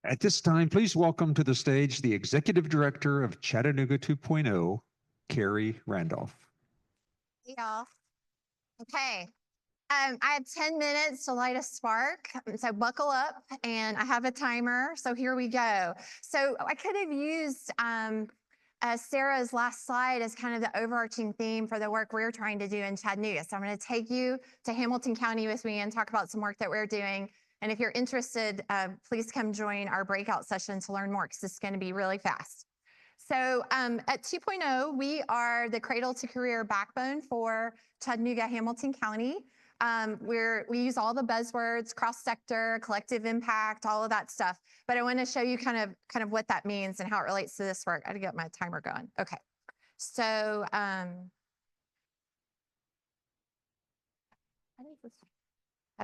At this time, please welcome to the stage the Executive Director of Chattanooga 2.0, Keri Randolph. Hey, y'all. Okay. I have 10 minutes to light a spark. So buckle up, and I have a timer. So here we go. So I could have used Sarah's last slide as kind of the overarching theme for the work we're trying to do in Chattanooga. So I'm going to take you to Hamilton County with me and talk about some work that we're doing. And if you're interested, please come join our breakout session to learn more, because this is going to be really fast. So at 2.0, we are the cradle to career backbone for Chattanooga, Hamilton County. We use all the buzzwords, cross-sector, collective impact, all of that stuff. But I want to show you kind of what that means and how it relates to this work. I got to get my timer going. Okay. So I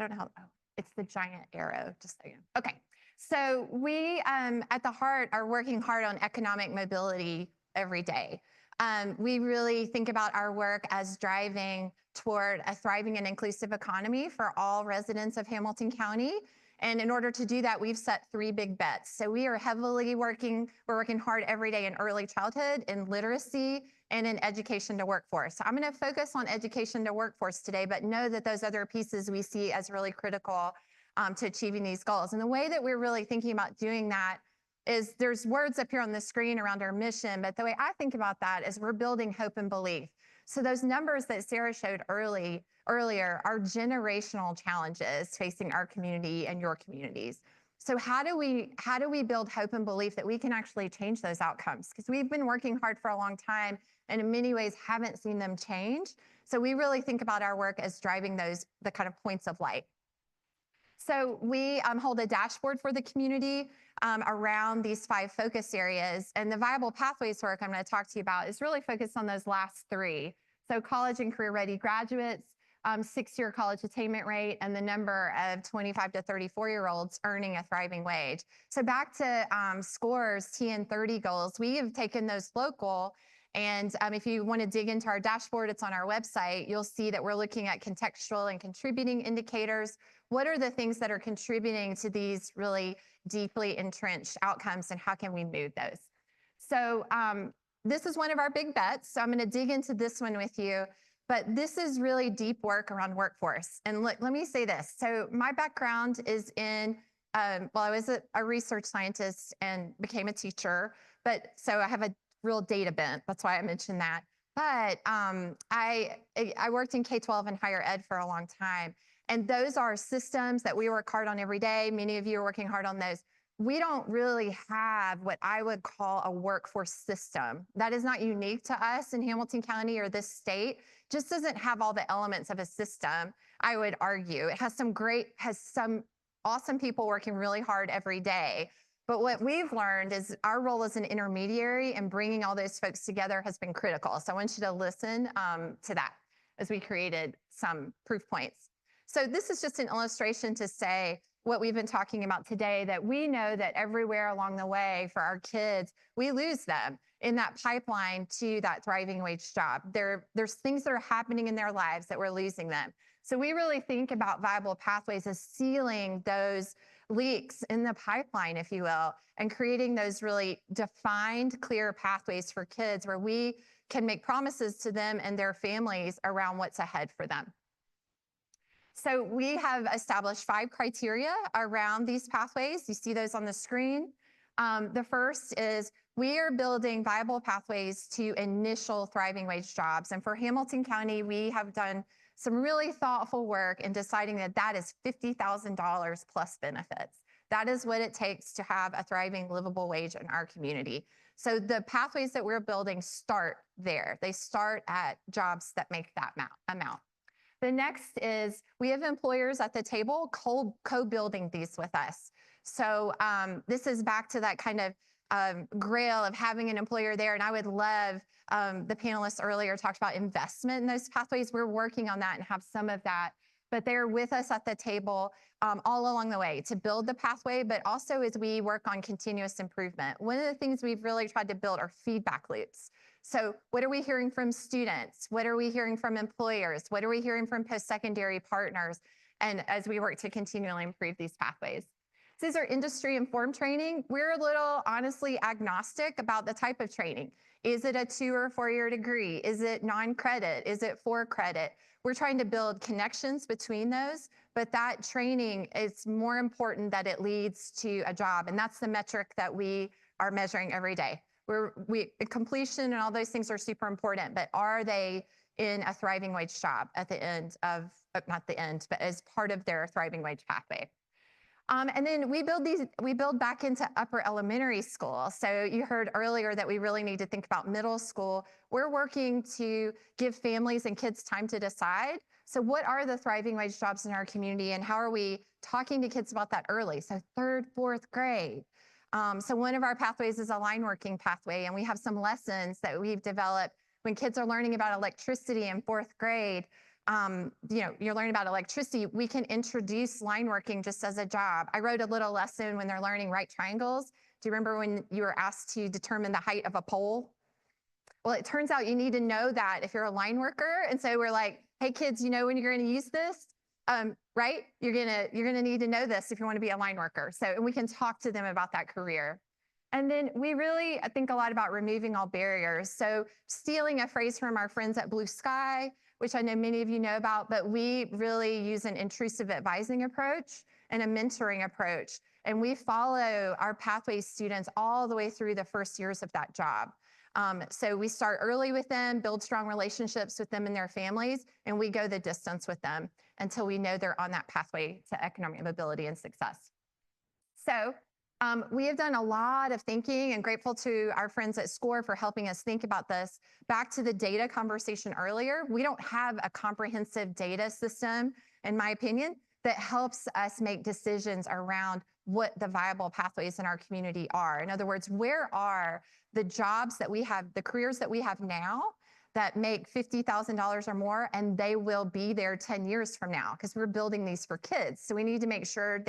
don't know how, oh, it's the giant arrow, just so you know. Okay. So we at the heart are working hard on economic mobility every day. We really think about our work as driving toward a thriving and inclusive economy for all residents of Hamilton County. And in order to do that, we've set 3 big bets. So we are we're working hard every day in early childhood, in literacy, and in education to workforce. So I'm going to focus on education to workforce today, but know that those other pieces we see as really critical to achieving these goals. And the way that we're really thinking about doing that is there's words up here on the screen around our mission, but the way I think about that is we're building hope and belief. So those numbers that Sarah showed earlier are generational challenges facing our community and your communities. So how do we build hope and belief that we can actually change those outcomes? Because we've been working hard for a long time and in many ways haven't seen them change. So we really think about our work as driving the kind of points of light. So we hold a dashboard for the community around these 5 focus areas. And the viable pathways work I'm going to talk to you about is really focused on those last 3. So college and career ready graduates, 6-year college attainment rate, and the number of 25 to 34-year-olds earning a thriving wage. So back to SCORE's TN30 goals, we have taken those local. And if you want to dig into our dashboard, it's on our website. You'll see that we're looking at contextual and contributing indicators. What are the things that are contributing to these really deeply entrenched outcomes, and how can we move those? So this is one of our big bets. So I'm going to dig into this one with you. But this is really deep work around workforce. And let me say this. So my background is in, I was a research scientist and became a teacher. But so I have a real data bent. That's why I mentioned that. But I worked in K-12 and higher ed for a long time. And those are systems that we work hard on every day. Many of you are working hard on those. We don't really have what I would call a workforce system. That is not unique to us in Hamilton County or this state. Just doesn't have all the elements of a system, I would argue. It has some awesome people working really hard every day. But what we've learned is our role as an intermediary and bringing all those folks together has been critical. So I want you to listen to that as we created some proof points. So this is just an illustration to say what we've been talking about today, that we know that everywhere along the way for our kids, we lose them in that pipeline to that thriving wage job. There's things that are happening in their lives that we're losing them. So we really think about viable pathways as sealing those leaks in the pipeline, if you will, and creating those really defined, clear pathways for kids where we can make promises to them and their families around what's ahead for them. So we have established 5 criteria around these pathways. You see those on the screen. The first is we are building viable pathways to initial thriving wage jobs. And for Hamilton County, we have done some really thoughtful work in deciding that that is $50,000 plus benefits. That is what it takes to have a thriving, livable wage in our community. So the pathways that we're building start there. They start at jobs that make that amount. The next is we have employers at the table co-building these with us. So this is back to that kind of grail of having an employer there. And I would love, the panelists earlier talked about investment in those pathways. We're working on that and have some of that. But they're with us at the table all along the way to build the pathway, but also as we work on continuous improvement. One of the things we've really tried to build are feedback loops. So what are we hearing from students? What are we hearing from employers? What are we hearing from post-secondary partners? And as we work to continually improve these pathways. These are industry informed training. We're a little honestly agnostic about the type of training. Is it a 2 or 4-year degree? Is it non-credit? Is it for credit? We're trying to build connections between those, but that training is more important that it leads to a job. And that's the metric that we are measuring every day. Completion and all those things are super important, but are they in a thriving wage job at the end of, not the end, but as part of their thriving wage pathway? And then we build back into upper elementary school. So you heard earlier that we really need to think about middle school. We're working to give families and kids time to decide. So what are the thriving wage jobs in our community, and how are we talking to kids about that early? So 3rd, 4th grade. So one of our pathways is a line working pathway, and we have some lessons that we've developed when kids are learning about electricity in 4th grade. You're learning about electricity, we can introduce line working just as a job. I wrote a little lesson when they're learning right triangles. Do you remember when you were asked to determine the height of a pole? Well, it turns out you need to know that if you're a line worker. And so we're like, hey kids, you know when you're going to use this, right? You're gonna need to know this if you want to be a line worker. So, and we can talk to them about that career. And then we really think a lot about removing all barriers. So stealing a phrase from our friends at Blue Sky, which I know many of you know about, but we really use an intrusive advising approach and a mentoring approach. And we follow our pathway students all the way through the first years of that job. So we start early with them, build strong relationships with them and their families, and we go the distance with them until we know they're on that pathway to economic mobility and success. So we have done a lot of thinking, and grateful to our friends at SCORE for helping us think about this. Back to the data conversation earlier, we don't have a comprehensive data system, in my opinion, that helps us make decisions around what the viable pathways in our community are. In other words, where are the jobs that we have, the careers that we have now that make $50,000 or more, and they will be there 10 years from now, because we're building these for kids. So we need to make sure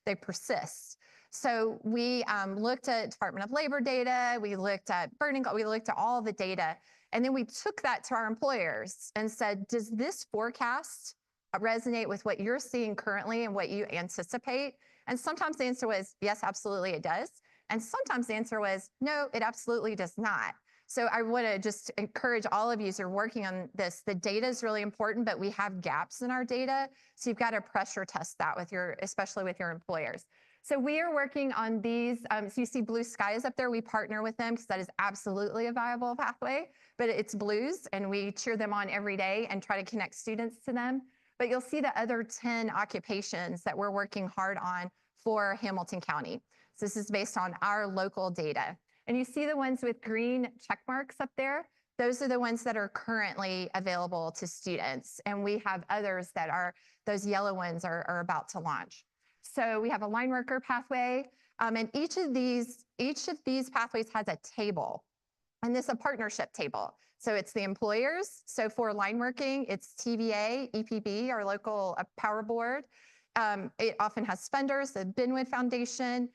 they persist. So we looked at Department of Labor data, we looked at we looked at all the data, and then we took that to our employers and said, does this forecast resonate with what you're seeing currently and what you anticipate? And sometimes the answer was, yes, absolutely it does. And sometimes the answer was, no, it absolutely does not. So I want to just encourage all of you who are working on this. The data is really important, but we have gaps in our data. So you've got to pressure test that with especially with your employers. So we are working on these. So you see Blue Sky is up there. We partner with them because that is absolutely a viable pathway, but it's Blues, and we cheer them on every day and try to connect students to them. But you'll see the other 10 occupations that we're working hard on for Hamilton County. So this is based on our local data. And you see the ones with green check marks up there. Those are the ones that are currently available to students. And we have others that are, those yellow ones are about to launch. So we have a line worker pathway, and each of these pathways has a table, and this is a partnership table. So it's the employers. So for line working, it's TVA, EPB, our local power board. It often has funders, the Benwood Foundation.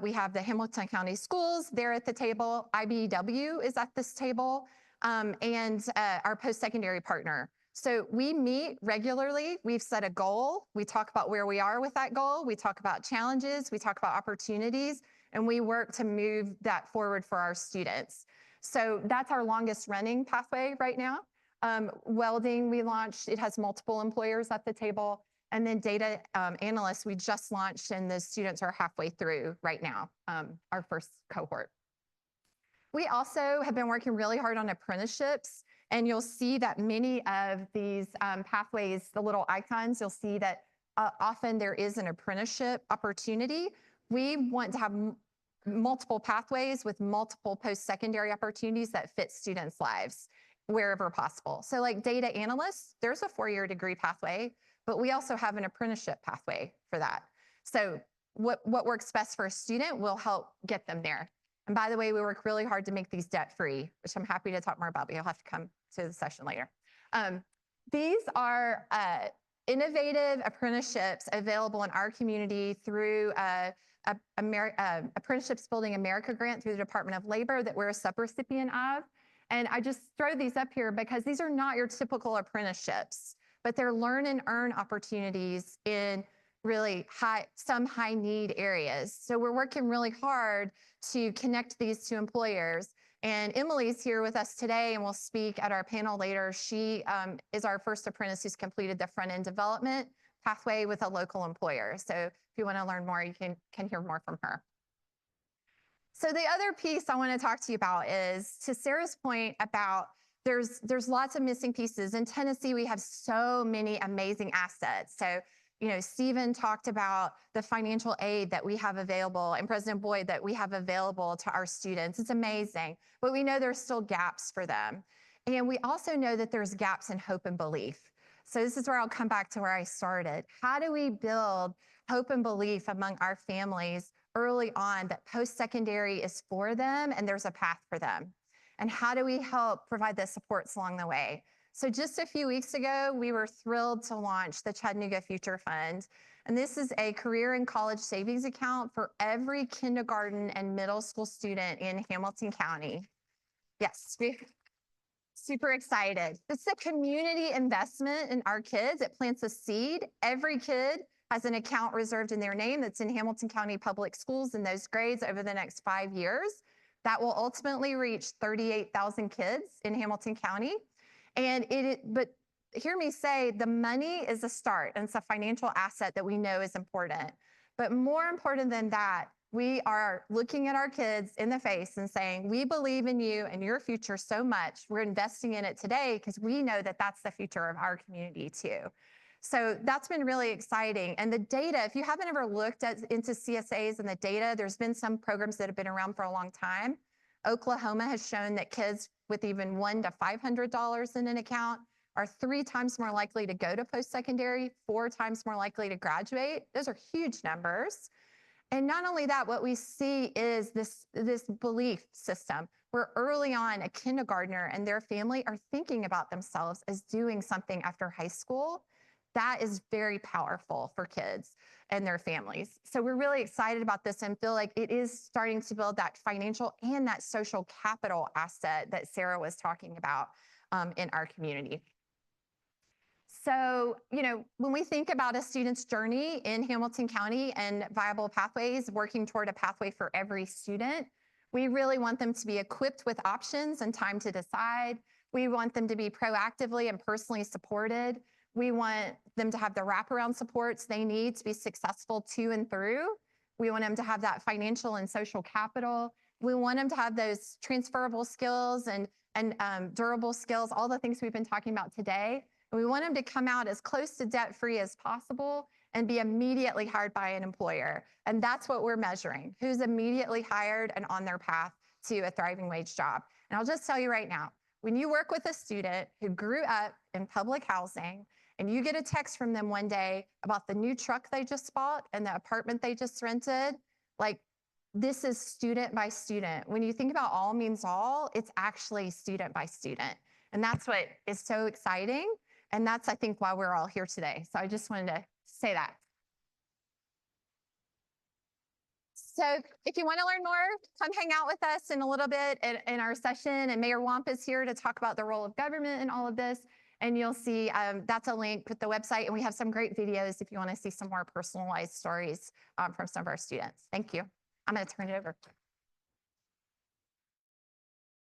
We have the Hamilton County Schools, they're at the table. IBEW is at this table, and our post-secondary partner. So we meet regularly. We've set a goal. We talk about where we are with that goal. We talk about challenges. We talk about opportunities, and we work to move that forward for our students. So that's our longest running pathway right now. Welding, we launched. It has multiple employers at the table. And then data analysts, we just launched, and the students are halfway through right now, our first cohort. We also have been working really hard on apprenticeships. And you'll see that many of these pathways, the little icons, you'll see that often there is an apprenticeship opportunity. We want to have multiple pathways with multiple post-secondary opportunities that fit students' lives wherever possible. So like data analysts, there's a 4-year degree pathway, but we also have an apprenticeship pathway for that. So what works best for a student will help get them there. And by the way, we work really hard to make these debt-free, which I'm happy to talk more about, but you'll have to come to the session later. These are innovative apprenticeships available in our community through Apprenticeships Building America grant through the Department of Labor that we're a subrecipient of. And I just throw these up here because these are not your typical apprenticeships, but they're learn and earn opportunities in really some high need areas. So we're working really hard to connect these to employers. And Emily's here with us today and will speak at our panel later. She is our first apprentice who's completed the front end development pathway with a local employer. So if you want to learn more, you can hear more from her. So the other piece I want to talk to you about is, to Sarah's point about there's lots of missing pieces. In Tennessee, we have so many amazing assets. So, Stephen talked about the financial aid that we have available, and President Boyd, that we have available to our students. It's amazing, but we know there's still gaps for them. And we also know that there's gaps in hope and belief. So this is where I'll come back to where I started. How do we build hope and belief among our families early on that post-secondary is for them and there's a path for them? And how do we help provide the supports along the way? So just a few weeks ago, we were thrilled to launch the Chattanooga Future Fund. And this is a career and college savings account for every kindergarten and middle school student in Hamilton County. Yes, we're super excited. It's a community investment in our kids. It plants a seed. Every kid has an account reserved in their name that's in Hamilton County Public Schools in those grades over the next 5 years. That will ultimately reach 38,000 kids in Hamilton County. But hear me say, the money is a start, and it's a financial asset that we know is important. But more important than that, we are looking at our kids in the face and saying, we believe in you and your future so much. We're investing in it today because we know that that's the future of our community too. So that's been really exciting. And the data, if you haven't ever looked into CSAs and the data, there's been some programs that have been around for a long time. Oklahoma has shown that kids with even $100 to $500 in an account are 3 times more likely to go to post-secondary, 4 times more likely to graduate. Those are huge numbers. And not only that, what we see is this belief system where early on a kindergartner and their family are thinking about themselves as doing something after high school. That is very powerful for kids and their families. So we're really excited about this and feel like it is starting to build that financial and that social capital asset that Sarah was talking about in our community. So, when we think about a student's journey in Hamilton County and viable pathways, working toward a pathway for every student, we really want them to be equipped with options and time to decide. We want them to be proactively and personally supported. We want them to have the wraparound supports they need to be successful to and through. We want them to have that financial and social capital. We want them to have those transferable skills and durable skills, all the things we've been talking about today. And we want them to come out as close to debt-free as possible and be immediately hired by an employer. And that's what we're measuring, who's immediately hired and on their path to a thriving wage job. And I'll just tell you right now, when you work with a student who grew up in public housing and you get a text from them one day about the new truck they just bought and the apartment they just rented, like, this is student by student. When you think about all means all, it's actually student by student. And that's what is so exciting. And that's, I think, why we're all here today. So I just wanted to say that. So if you want to learn more, come hang out with us in a little bit in our session. And Mayor Wamp is here to talk about the role of government in all of this. And you'll see that's a link with the website. And we have some great videos if you want to see some more personalized stories from some of our students. Thank you. I'm going to turn it over.